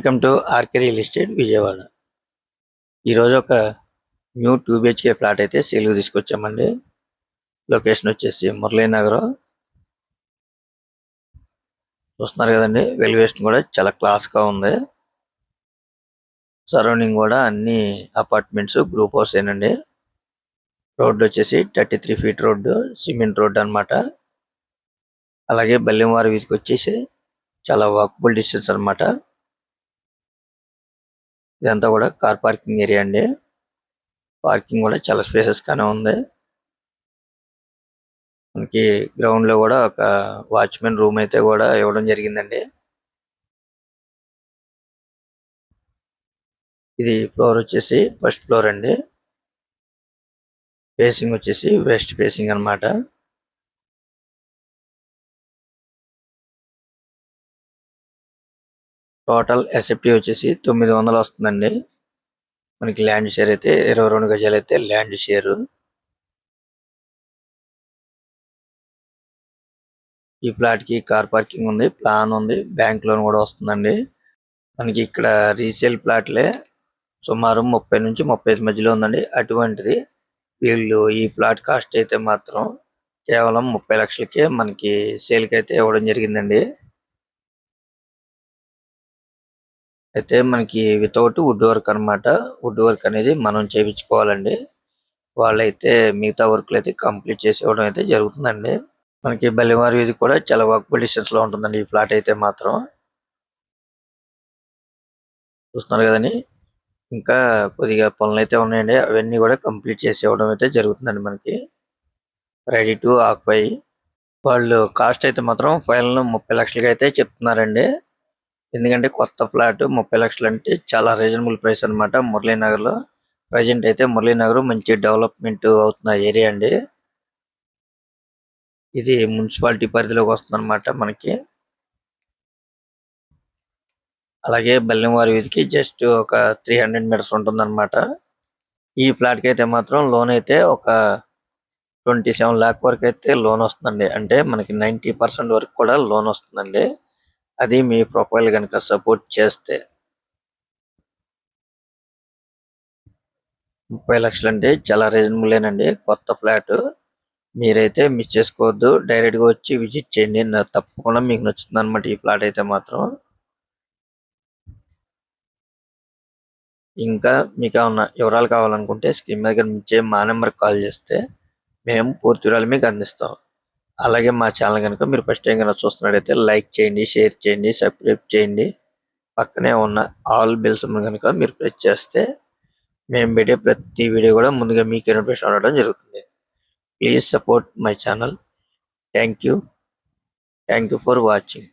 Welcome to RK real estate Vijayawada. ఈరోజు ఒక new 2 BHK plot అయితే సేల్కి తీసుకొచ్చామండి. లొకేషన్ వచ్చేసి మురళీనగరం. చూస్తున్నారు కదండి, వెలివేషన్ కూడా చాలా క్లాస్గా ఉంది. సరౌండింగ్ కూడా అన్ని అపార్ట్మెంట్స్ గ్రూప్ హౌస్ ఏనండి. రోడ్డు వచ్చేసి 33 ఫీట్ రోడ్డు, సిమెంట్ రోడ్డు అనమాట. అలాగే బల్లివారి వీధికి వచ్చేసి చాలా వాకబుల్ డిస్టెన్స్ అనమాట. ఇదంతా కూడా కార్ పార్కింగ్ ఏరియా అండి. పార్కింగ్ కూడా చాలా స్పేసెస్ గానే ఉంది. మనకి గ్రౌండ్ లో కూడా ఒక వాచ్మెన్ రూమ్ అయితే కూడా ఇవ్వడం జరిగిందండి. ఇది ఫ్లోర్ వచ్చేసి ఫస్ట్ ఫ్లోర్ అండి. ఫేసింగ్ వచ్చేసి వెస్ట్ ఫేసింగ్ అన్నమాట. టోటల్ ఎస్ఎఫ్టీ వచ్చేసి 900 వస్తుందండి. మనకి ల్యాండ్ షేర్ అయితే 22 గజాలు అయితే ల్యాండ్ షేర్. ఈ ప్లాట్ కి కార్ పార్కింగ్ ఉంది, ప్లాన్ ఉంది, బ్యాంక్ లోన్ కూడా వస్తుందండి. మనకి ఇక్కడ రీసేల్ ప్లాట్లే సుమారు 30 నుంచి 35 మధ్యలో ఉందండి. అటువంటిది వీళ్ళు ఈ ప్లాట్ కాస్ట్ అయితే మాత్రం కేవలం 30 లక్షలకే మనకి సేల్ కి అయితే ఇవ్వడం జరిగిందండి. అయితే మనకి వితౌట్ వుడ్ వర్క్ అన్నమాట. వుడ్ వర్క్ అనేది మనం చేయించుకోవాలండి. వాళ్ళైతే మిగతా వర్క్లు అయితే కంప్లీట్ చేసి ఇవ్వడం అయితే జరుగుతుందండి. మనకి బల్లివారి వీధి కూడా చాలా వాకబుల్ డిస్టెన్స్ లో ఉంటుందండి ఈ ప్లాట్ అయితే మాత్రం. చూస్తున్నారు కదండి, ఇంకా కొద్దిగా పనులు అయితే ఉన్నాయండి. అవన్నీ కూడా కంప్లీట్ చేసి ఇవ్వడం అయితే జరుగుతుందండి. మనకి రెడీ టు ఆక్యుపై. వాళ్ళు కాస్ట్ అయితే మాత్రం ఫైనల్ 30 లక్షలకి అయితే చెప్తున్నారండి. ఎందుకంటే కొత్త ఫ్లాట్ 30 లక్షలు అంటే చాలా రీజనబుల్ ప్రైస్ అనమాట. మురళీనగర్ లో ప్రజెంట్ అయితే మురళీనగర్ మంచి డెవలప్మెంట్ అవుతున్న ఏరియా అండి. ఇది మున్సిపాలిటీ పరిధిలోకి వస్తుంది అనమాట మనకి. అలాగే బల్లివారి వీధికి జస్ట్ ఒక 300 మీటర్స్ ఉంటుంది అనమాట. ఈ ఫ్లాట్ కి అయితే మాత్రం లోన్ అయితే ఒక 27 లాక్ వరకు అయితే లోన్ వస్తుందండి. అంటే మనకి 90% వరకు కూడా లోన్ వస్తుందండి. అది మీ ప్రొఫైల్ కనుక సపోర్ట్ చేస్తే. 30 లక్షలు అంటే చాలా రీజనబుల్ ఏనండి. కొత్త ఫ్లాట్ మీరైతే మిస్ చేసుకోవద్దు. డైరెక్ట్ గా వచ్చి విజిట్ చేయండి. తప్పకుండా మీకు నచ్చుతుంది అనమాట ఈ ప్లాట్ అయితే మాత్రం. ఇంకా మీకు ఏమన్నా వివరాలు కావాలనుకుంటే స్క్రీన్ మీద కనిపించే మా నెంబర్ కాల్ చేస్తే మేము పూర్తి వివరాలు మీకు అందిస్తాం. అలాగే మా ఛానల్ కనుక మీరు ఫస్ట్ టైం కనుక చూస్తున్నట్టయితే లైక్ చేయండి, షేర్ చేయండి, సబ్స్క్రైబ్ చేయండి. పక్కనే ఉన్న ఆల్ బెల్స్ కనుక మీరు ప్రెస్ చేస్తే మేము పెట్టే ప్రతి వీడియో కూడా ముందుగా మీకు నోటిఫికేషన్ రావడం జరుగుతుంది. Please support my channel. Thank you for watching.